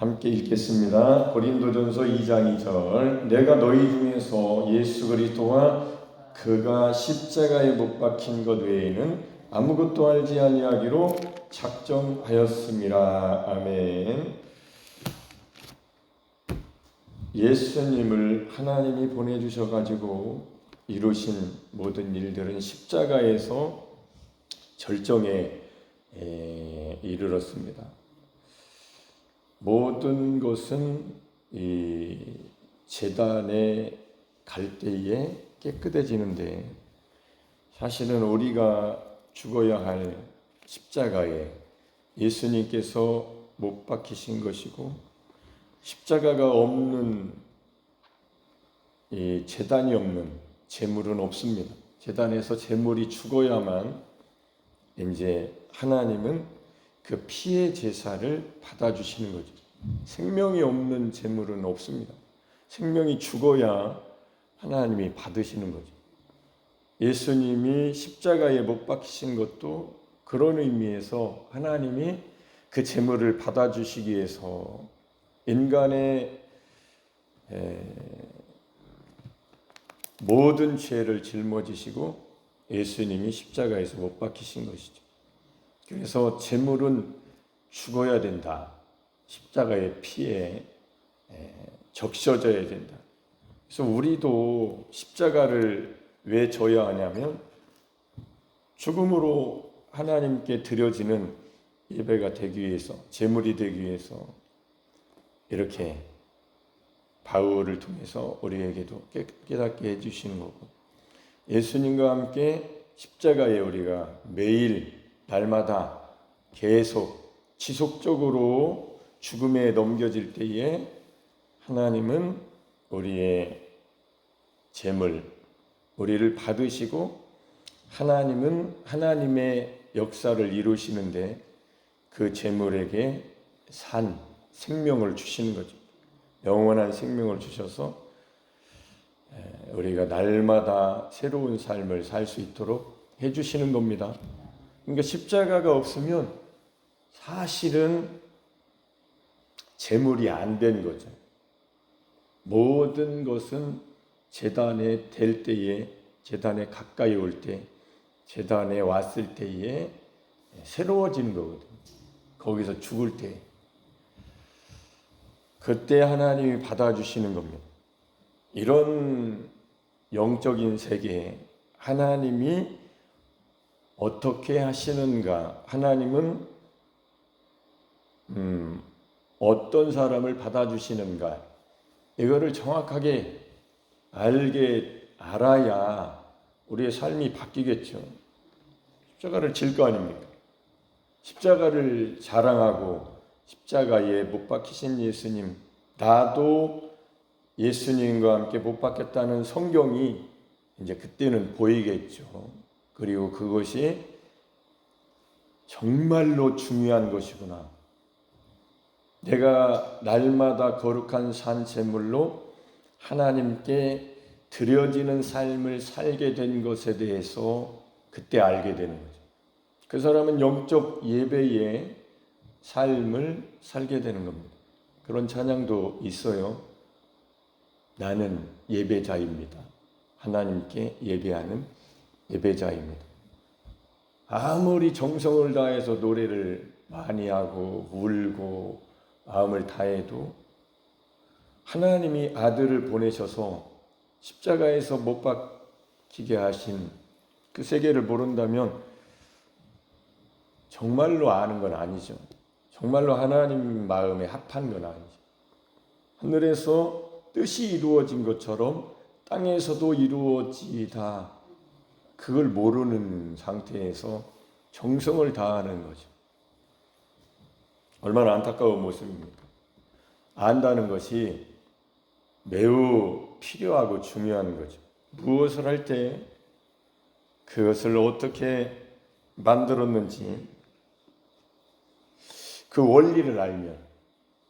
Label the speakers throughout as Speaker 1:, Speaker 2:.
Speaker 1: 함께 읽겠습니다. 고린도전서 2장 2절. 내가 너희 중에서 예수 그리스도와 그가 십자가에 못 박힌 것 외에는 아무것도 알지 아니하기로 작정하였습니다. 아멘. 예수님을 하나님이 보내주셔가지고 이루신 모든 일들은 십자가에서 절정에 이르렀습니다. 모든 것은 이 제단에 갈 때에 깨끗해지는데, 사실은 우리가 죽어야 할 십자가에 예수님께서 못 박히신 것이고, 십자가가 없는, 이 제단이 없는 제물은 없습니다. 제단에서 제물이 죽어야만 이제 하나님은 그 피의 제사를 받아주시는 거죠. 생명이 없는 제물은 없습니다. 생명이 죽어야 하나님이 받으시는 거죠. 예수님이 십자가에 못 박히신 것도 그런 의미에서 하나님이 그 제물을 받아주시기 위해서 인간의 모든 죄를 짊어지시고 예수님이 십자가에서 못 박히신 것이죠. 그래서 제물은 죽어야 된다. 십자가의 피에 적셔져야 된다. 그래서 우리도 십자가를 왜 져야 하냐면, 죽음으로 하나님께 드려지는 예배가 되기 위해서, 제물이 되기 위해서 이렇게 바울을 통해서 우리에게도 깨닫게 해주시는 거고, 예수님과 함께 십자가에 우리가 매일 날마다 계속 지속적으로 죽음에 넘겨질 때에 하나님은 우리의 제물, 우리를 받으시고 하나님은 하나님의 역사를 이루시는데 그 제물에게 생명을 주시는 거죠. 영원한 생명을 주셔서 우리가 날마다 새로운 삶을 살 수 있도록 해주시는 겁니다. 그러니까 십자가가 없으면 사실은 제물이 안 된 거죠. 모든 것은 제단에 될 때에, 제단에 가까이 올 때, 제단에 왔을 때에 새로워지는 거거든요. 거기서 죽을 때, 그때 하나님이 받아주시는 겁니다. 이런 영적인 세계에 하나님이 어떻게 하시는가, 하나님은 어떤 사람을 받아주시는가, 이거를 정확하게 알아야 우리의 삶이 바뀌겠죠. 십자가를 질 거 아닙니까? 십자가를 자랑하고 십자가에 못 박히신 예수님, 나도 예수님과 함께 못 박혔다는 성경이 이제 그때는 보이겠죠. 그리고 그것이 정말로 중요한 것이구나. 내가 날마다 거룩한 산 제물로 하나님께 드려지는 삶을 살게 된 것에 대해서 그때 알게 되는 거죠. 그 사람은 영적 예배의 삶을 살게 되는 겁니다. 그런 찬양도 있어요. 나는 예배자입니다. 하나님께 예배하는 예배자입니다. 아무리 정성을 다해서 노래를 많이 하고 울고 마음을 다해도 하나님이 아들을 보내셔서 십자가에서 못 박히게 하신 그 세계를 모른다면 정말로 아는 건 아니죠. 정말로 하나님 마음에 합한 건 아니죠. 하늘에서 뜻이 이루어진 것처럼 땅에서도 이루어지다, 그걸 모르는 상태에서 정성을 다하는 거죠. 얼마나 안타까운 모습입니까? 안다는 것이 매우 필요하고 중요한 거죠. 무엇을 할 때 그것을 어떻게 만들었는지 그 원리를 알면,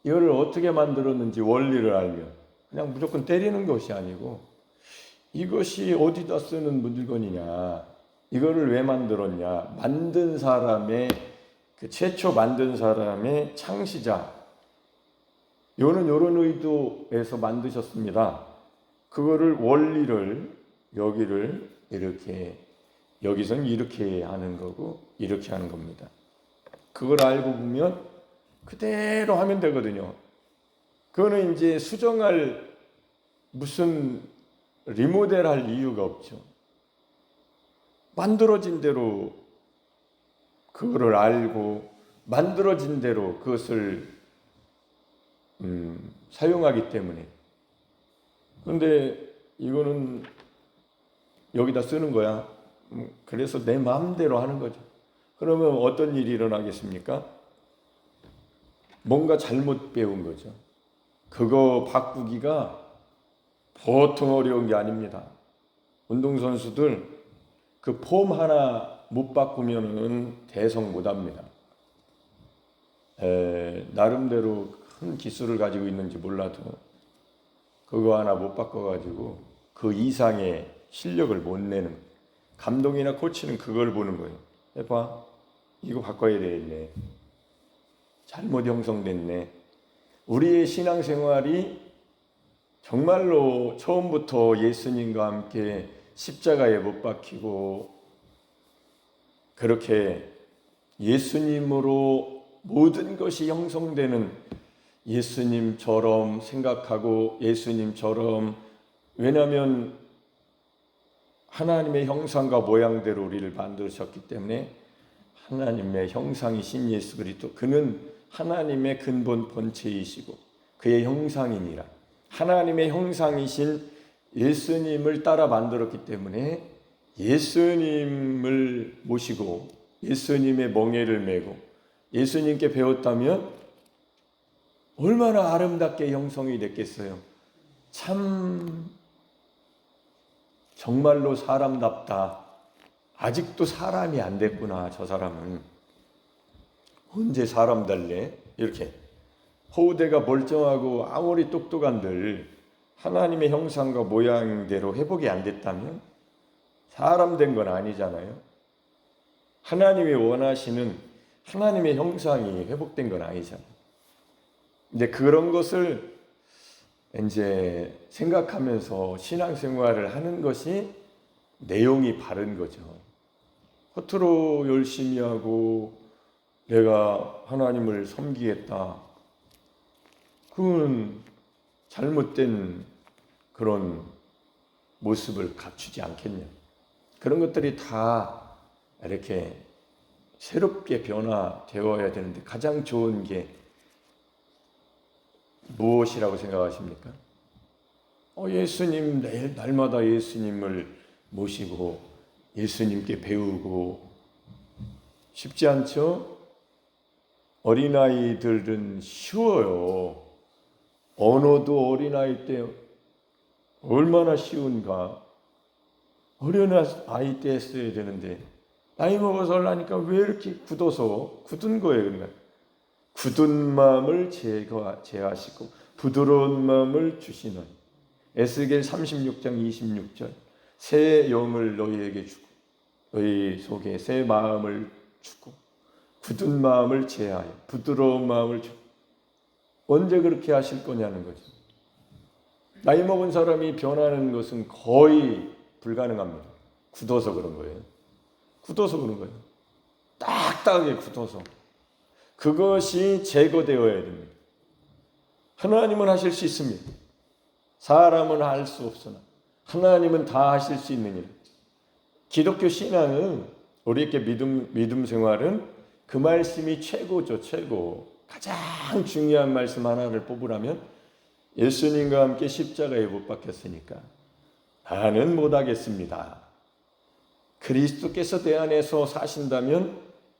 Speaker 1: 이거를 어떻게 만들었는지 원리를 알면 그냥 무조건 때리는 것이 아니고, 이것이 어디다 쓰는 물건이냐, 이거를 왜 만들었냐, 만든 사람의, 그 최초 만든 사람의 창시자, 이거는 이런 의도에서 만드셨습니다. 그거를 원리를 여기를 이렇게 여기서는 이렇게 하는 거고 이렇게 하는 겁니다. 그걸 알고 보면 그대로 하면 되거든요. 그거는 이제 수정할 무슨 리모델할 이유가 없죠. 만들어진 대로 그거를 알고 만들어진 대로 그것을 사용하기 때문에. 그런데 이거는 여기다 쓰는 거야. 그래서 내 마음대로 하는 거죠. 그러면 어떤 일이 일어나겠습니까? 뭔가 잘못 배운 거죠. 그거 바꾸기가 보통 어려운 게 아닙니다. 운동선수들 그 폼 하나 못 바꾸면은 대성 못 합니다. 나름대로 큰 기술을 가지고 있는지 몰라도 그거 하나 못 바꿔가지고 그 이상의 실력을 못 내는 거예요. 감독이나 코치는 그걸 보는 거예요. 해봐, 이거 바꿔야 되겠네. 잘못 형성됐네. 우리의 신앙생활이 정말로 처음부터 예수님과 함께 십자가에 못 박히고 그렇게 예수님으로 모든 것이 형성되는 예수님처럼 생각하고 예수님처럼, 왜냐하면 하나님의 형상과 모양대로 우리를 만드셨기 때문에 하나님의 형상이신 예수 그리스도, 그는 하나님의 근본 본체이시고 그의 형상이니라. 하나님의 형상이신 예수님을 따라 만들었기 때문에 예수님을 모시고 예수님의 멍에를 메고 예수님께 배웠다면 얼마나 아름답게 형성이 됐겠어요. 참 정말로 사람답다. 아직도 사람이 안 됐구나. 저 사람은 언제 사람 될래? 이렇게 호우대가 멀쩡하고 아무리 똑똑한들 하나님의 형상과 모양대로 회복이 안 됐다면 사람 된 건 아니잖아요. 하나님이 원하시는 하나님의 형상이 회복된 건 아니잖아요. 근데 그런 것을 이제 생각하면서 신앙생활을 하는 것이 내용이 바른 거죠. 겉으로 열심히 하고 내가 하나님을 섬기겠다. 그건 잘못된 그런 모습을 갖추지 않겠냐. 그런 것들이 다 이렇게 새롭게 변화되어야 되는데 가장 좋은 게 무엇이라고 생각하십니까? 예수님 날마다 예수님을 모시고 예수님께 배우고 쉽지 않죠? 어린아이들은 쉬워요. 언어도 어린아이 때 얼마나 쉬운가. 어린아이 때 했어야 되는데 나이 먹어서 하려니까 왜 이렇게 굳은 거예요. 그러니까 굳은 마음을 제하시고 부드러운 마음을 주시는, 에스겔 36장 26절 새 영을 너희에게 주고 너희 속에 새 마음을 주고 굳은 마음을 제하여 부드러운 마음을 주고. 언제 그렇게 하실 거냐는 거죠. 나이 먹은 사람이 변하는 것은 거의 불가능합니다. 굳어서 그런 거예요. 굳어서 그런 거예요. 딱딱하게 굳어서. 그것이 제거되어야 됩니다. 하나님은 하실 수 있습니다. 사람은 할 수 없으나 하나님은 다 하실 수 있느니라. 기독교 신앙은, 우리에게 믿음 생활은 그 말씀이 최고죠. 최고. 가장 중요한 말씀 하나를 뽑으라면 예수님과 함께 십자가에 못 박혔으니까 나는 못하겠습니다. 그리스도께서 내 안에서 사신다면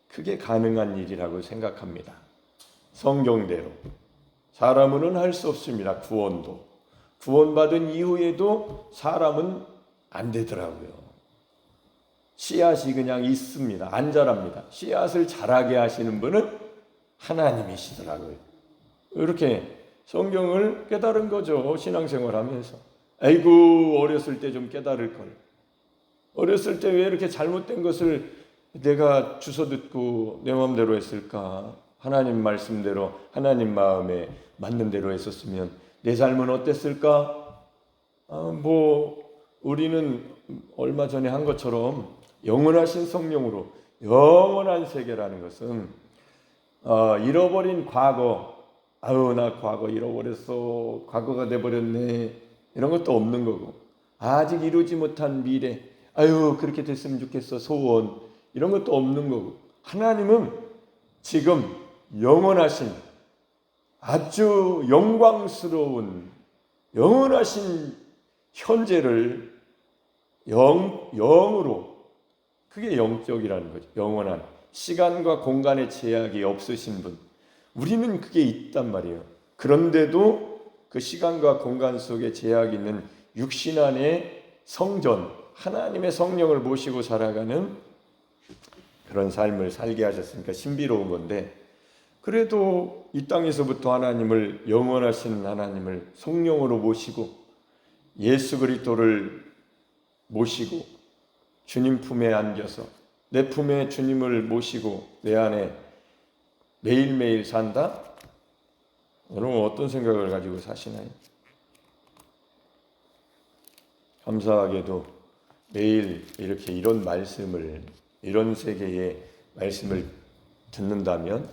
Speaker 1: 그게 가능한 일이라고 생각합니다. 성경대로. 사람은 할 수 없습니다. 구원받은 이후에도 사람은 안 되더라고요. 씨앗이 그냥 있습니다. 안 자랍니다. 씨앗을 자라게 하시는 분은 하나님이시더라고요. 이렇게 성경을 깨달은 거죠. 신앙생활 하면서. 아이고, 어렸을 때 좀 깨달을 걸. 어렸을 때 왜 이렇게 잘못된 것을 내가 주워 듣고 내 마음대로 했을까? 하나님 말씀대로 하나님 마음에 맞는 대로 했었으면 내 삶은 어땠을까? 우리는 얼마 전에 한 것처럼 영원하신 성령으로 영원한 세계라는 것은 잃어버린 과거, 나 과거 잃어버렸어, 과거가 돼버렸네, 이런 것도 없는 거고, 아직 이루지 못한 미래, 그렇게 됐으면 좋겠어, 소원, 이런 것도 없는 거고, 하나님은 지금 영원하신 아주 영광스러운 영원하신 현재를 영으로, 그게 영적이라는 거죠. 영원한 시간과 공간의 제약이 없으신 분, 우리는 그게 있단 말이에요. 그런데도 그 시간과 공간 속에 제약이 있는 육신 안에 성전, 하나님의 성령을 모시고 살아가는 그런 삶을 살게 하셨으니까 신비로운 건데, 그래도 이 땅에서부터 하나님을, 영원하신 하나님을 성령으로 모시고 예수 그리스도를 모시고 주님 품에 안겨서 내 품에 주님을 모시고 내 안에 매일매일 산다? 여러분 어떤 생각을 가지고 사시나요? 감사하게도 매일 이렇게 이런 말씀을, 이런 세계의 말씀을 듣는다면,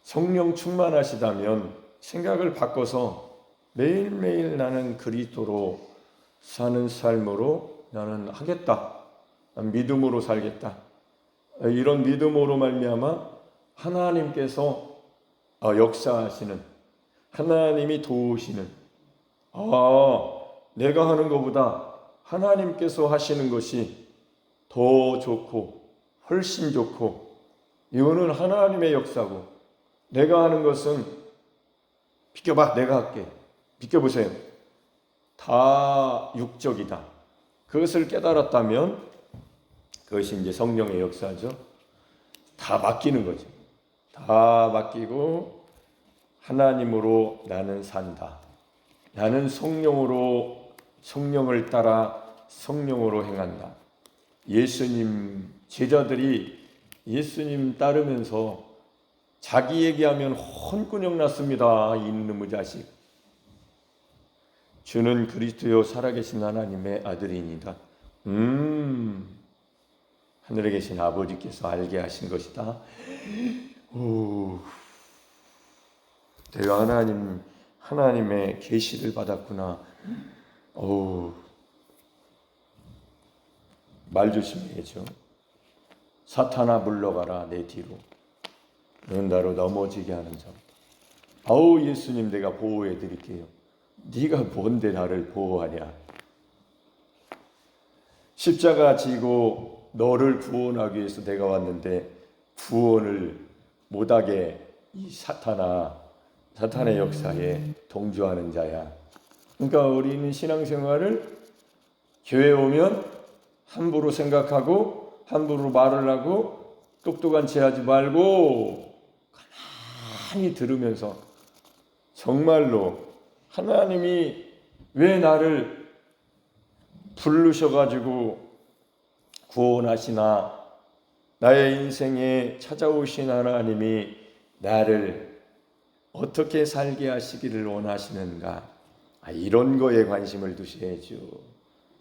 Speaker 1: 성령 충만하시다면 생각을 바꿔서 매일매일 나는 그리스도로 사는 삶으로 나는 하겠다, 난 믿음으로 살겠다, 이런 믿음으로 말미암아 하나님께서 역사하시는, 하나님이 도우시는, 내가 하는 것보다 하나님께서 하시는 것이 더 좋고 훨씬 좋고, 이거는 하나님의 역사고, 내가 하는 것은 비켜봐, 내가 할게, 비켜보세요, 다 육적이다. 그것을 깨달았다면 그것이 이제 성령의 역사죠. 다 맡기는 거죠. 다 맡기고 하나님으로 나는 산다. 나는 성령을 따라 성령으로 행한다. 예수님 제자들이 예수님 따르면서 자기 얘기하면 혼꾸녕 났습니다. 이놈의 자식. 주는 그리스도요 살아계신 하나님의 아들이니다. 하늘에 계신 아버지께서 알게 하신 것이다. 내가 하나님의 계시를 받았구나. 말 조심해야죠. 사탄아 물러가라 내 뒤로. 너는 나로 넘어지게 하는 자. 예수님 내가 보호해 드릴게요. 네가 뭔데 나를 보호하냐. 십자가 지고 너를 구원하기 위해서 내가 왔는데 구원을 못하게 이 사탄의 역사에 동조하는 자야. 그러니까 우리는 신앙생활을 교회 오면 함부로 생각하고 함부로 말을 하고 똑똑한 체 하지 말고 가만히 들으면서 정말로 하나님이 왜 나를 부르셔가지고 구원하시나, 나의 인생에 찾아오신 하나님이 나를 어떻게 살게 하시기를 원하시는가, 이런 거에 관심을 두셔야죠.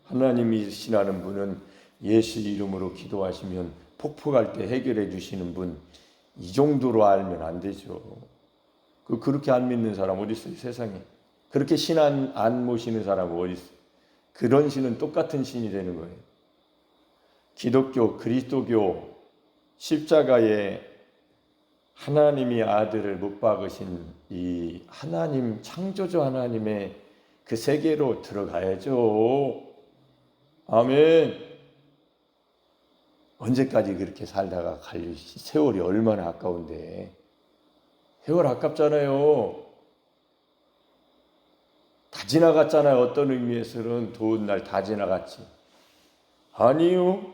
Speaker 1: 하나님이 신하는 분은 예수 이름으로 기도하시면 폭풍할 때 해결해 주시는 분, 이 정도로 알면 안 되죠. 그렇게 안 믿는 사람 어디 있어요, 세상에? 그렇게 신 안 모시는 사람 어디 있어요? 그런 신은 똑같은 신이 되는 거예요. 기독교, 그리스도교, 십자가에 하나님이 아들을 못 박으신 이 하나님, 창조주 하나님의 그 세계로 들어가야죠. 아멘. 언제까지 그렇게 살다가 갈 세월이 얼마나 아까운데. 세월 아깝잖아요. 다 지나갔잖아요. 어떤 의미에서는 더운 날 다 지나갔지. 아니요.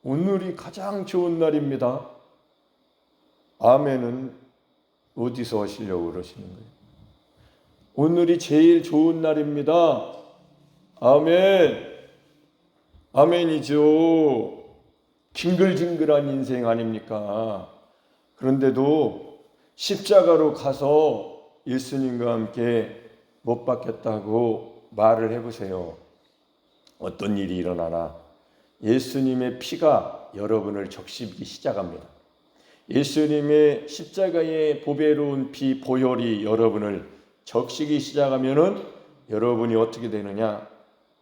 Speaker 1: 오늘이 가장 좋은 날입니다. 아멘은 어디서 하시려고 그러시는 거예요? 오늘이 제일 좋은 날입니다. 아멘. 아멘이죠. 징글징글한 인생 아닙니까? 그런데도 십자가로 가서 예수님과 함께 못 박혔다고 말을 해보세요. 어떤 일이 일어나나 예수님의 피가 여러분을 적시기 시작합니다. 예수님의 십자가의 보배로운 피 보혈이 여러분을 적시기 시작하면은 여러분이 어떻게 되느냐?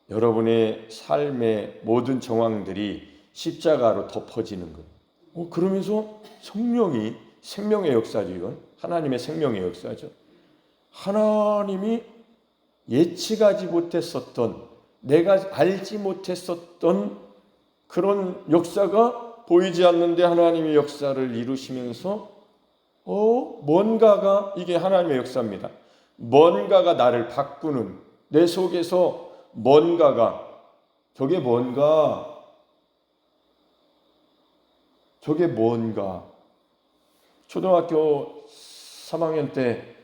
Speaker 1: 여러분의 삶의 모든 정황들이 십자가로 덮어지는 거예요. 그러면서 성령이 생명의 역사죠. 이건 하나님의 생명의 역사죠. 하나님이 예측하지 못했었던, 내가 알지 못했었던 그런 역사가 보이지 않는데 하나님의 역사를 이루시면서 뭔가가, 이게 하나님의 역사입니다. 뭔가가 나를 바꾸는, 내 속에서 뭔가가, 저게 뭔가 초등학교 3학년 때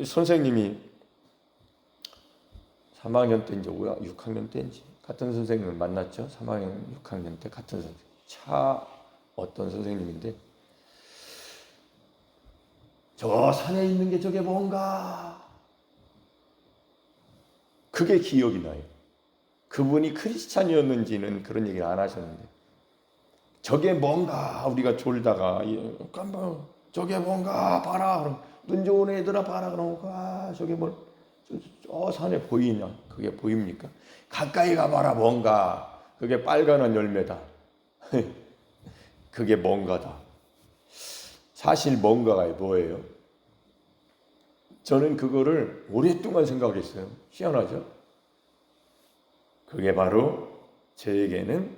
Speaker 1: 선생님이 3학년 때인지 6학년 때인지 같은 선생님을 만났죠. 3학년, 6학년 때 같은 선생님. 어떤 선생님인데 저 산에 있는 게 저게 뭔가, 그게 기억이 나요. 그분이 크리스찬이었는지는 그런 얘기를 안 하셨는데 저게 뭔가, 우리가 졸다가 저게 뭔가 봐라, 그럼 눈 좋은 애들아 봐라, 그러니까 저게 저 산에 보이냐? 그게 보입니까? 가까이 가봐라, 뭔가, 그게 빨간한 열매다. 그게 뭔가다. 사실 뭔가가 뭐예요? 저는 그거를 오랫동안 생각했어요. 희한하죠? 그게 바로 저에게는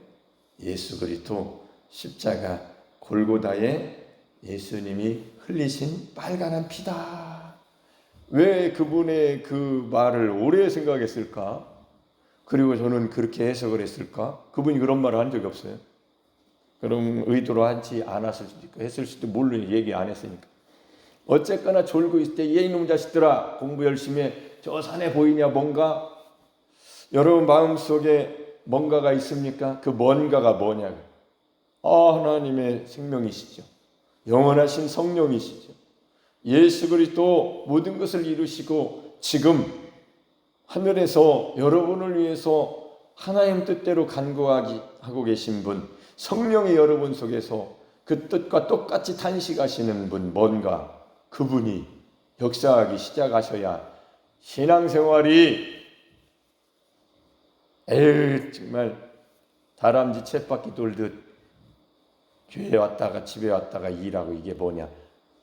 Speaker 1: 예수 그리스도 십자가 골고다에 예수님이 흘리신 빨간한 피다. 왜 그분의 그 말을 오래 생각했을까? 그리고 저는 그렇게 해석을 했을까? 그분이 그런 말을 한 적이 없어요. 그럼 의도로 하지 않았을 수도 있고 했을 수도 모르니 얘기 안 했으니까. 어쨌거나 졸고 있을 때 얘 이놈 자식들아 공부 열심히 해. 저 산에 보이냐 뭔가? 여러분 마음속에 뭔가가 있습니까? 그 뭔가가 뭐냐고. 하나님의 생명이시죠. 영원하신 성령이시죠. 예수 그리스도 모든 것을 이루시고 지금 하늘에서 여러분을 위해서 하나님 뜻대로 간구하고 계신 분, 성령이 여러분 속에서 그 뜻과 똑같이 탄식하시는 분, 뭔가 그분이 역사하기 시작하셔야 신앙생활이 정말 다람쥐 쳇바퀴 돌듯 교회 왔다가 집에 왔다가 일하고, 이게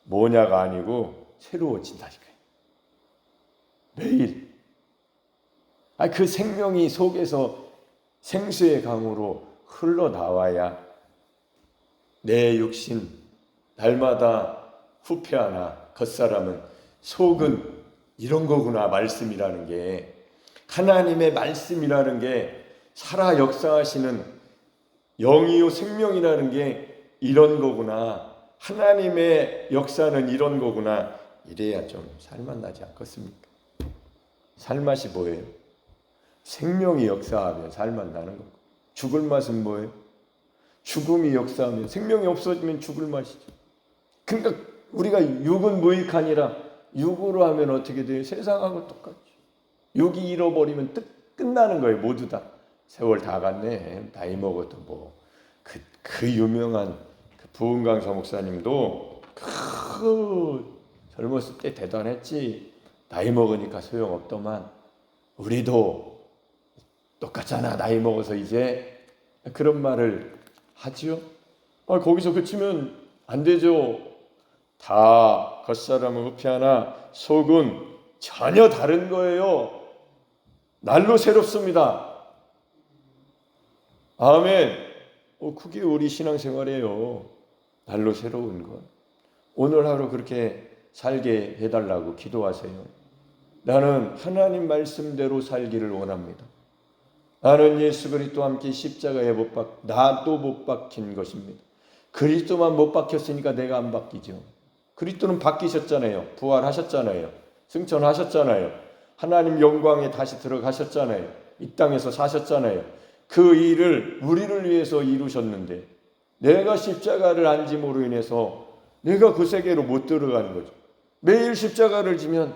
Speaker 1: 뭐냐가 아니고 새로워진다니까요. 매일 그 생명이 속에서 생수의 강으로 흘러나와야 내 육신 날마다 후패하나 겉사람은 속은 이런 거구나. 말씀이라는 게, 하나님의 말씀이라는 게, 살아 역사하시는 영이요 생명이라는 게 이런 거구나. 하나님의 역사는 이런 거구나. 이래야 좀 살맛 나지 않겠습니까? 살맛이 뭐예요? 생명이 역사하면 살맛 나는 거고, 죽을 맛은 뭐예요? 죽음이 역사하면, 생명이 없어지면 죽을 맛이죠. 그러니까 우리가 육은 무익하니라, 육으로 하면 어떻게 돼요? 세상하고 똑같죠. 육이 잃어버리면 끝나는 거예요. 모두 다. 세월 다 갔네. 나이 먹어도 그 유명한 부흥강 서목사님도 젊었을 때 대단했지. 나이 먹으니까 소용없더만. 우리도 똑같잖아. 나이 먹어서 이제. 그런 말을 하지요. 거기서 그치면 안 되죠. 다 겉사람은 후패하나 속은 전혀 다른 거예요. 날로 새롭습니다. 아멘. 그게 우리 신앙생활이에요. 날로 새로운 것. 오늘 하루 그렇게 살게 해달라고 기도하세요. 나는 하나님 말씀대로 살기를 원합니다. 나는 예수 그리스도와 함께 십자가에 나도 못 박힌 것입니다. 그리스도만 못 박혔으니까 내가 안 바뀌죠. 그리스도는 바뀌셨잖아요. 부활하셨잖아요. 승천하셨잖아요. 하나님 영광에 다시 들어가셨잖아요. 이 땅에서 사셨잖아요. 그 일을 우리를 위해서 이루셨는데, 내가 십자가를 안 짐으로 인해서 얘가 그 세계로 못 들어가는 거죠. 매일 십자가를 지면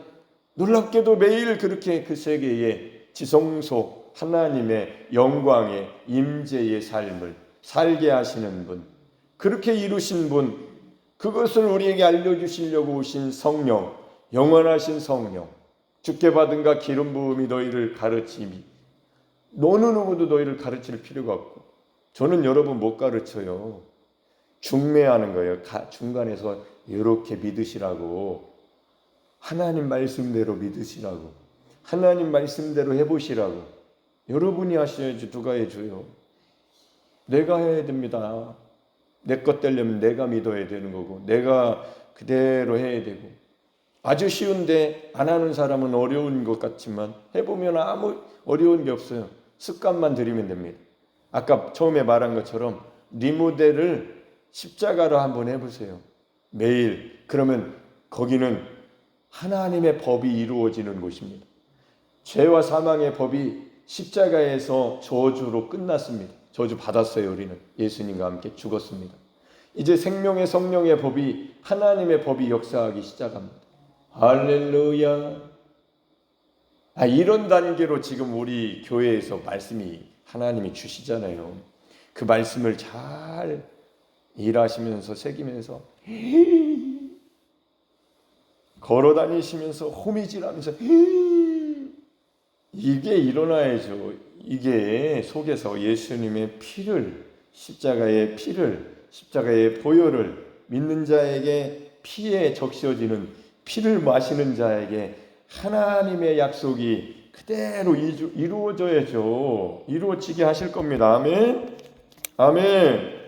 Speaker 1: 놀랍게도 매일 그렇게 그 세계에 지성소 하나님의 영광의 임재의 삶을 살게 하시는 분, 그렇게 이루신 분, 그것을 우리에게 알려주시려고 오신 성령, 영원하신 성령, 주께 받은 가 기름 부음이 너희를 가르치니 어느 누구도 너희를 가르칠 필요가 없고, 저는 여러분 못 가르쳐요. 중매하는 거예요. 중간에서 이렇게 믿으시라고, 하나님 말씀대로 믿으시라고, 하나님 말씀대로 해보시라고. 여러분이 하셔야지 누가 해줘요. 내가 해야 됩니다. 내 것 되려면 내가 믿어야 되는 거고, 내가 그대로 해야 되고. 아주 쉬운데 안 하는 사람은 어려운 것 같지만 해보면 아무 어려운 게 없어요. 습관만 들이면 됩니다. 아까 처음에 말한 것처럼 리모델을 십자가로 한번 해보세요. 매일. 그러면 거기는 하나님의 법이 이루어지는 곳입니다. 죄와 사망의 법이 십자가에서 저주로 끝났습니다. 저주 받았어요. 우리는 예수님과 함께 죽었습니다. 이제 생명의 성령의 법이, 하나님의 법이 역사하기 시작합니다. 할렐루야. 이런 단계로 지금 우리 교회에서 말씀이 하나님이 주시잖아요. 그 말씀을 잘 일하시면서 새기면서 걸어 다니시면서 호미질하면서 이게 일어나야죠. 이게 속에서 예수님의 피를, 십자가의 피를, 십자가의 보혈을 믿는 자에게, 피에 적셔지는 피를 마시는 자에게 하나님의 약속이 그대로 이루어져야죠. 이루어지게 하실 겁니다. 아멘. 아멘.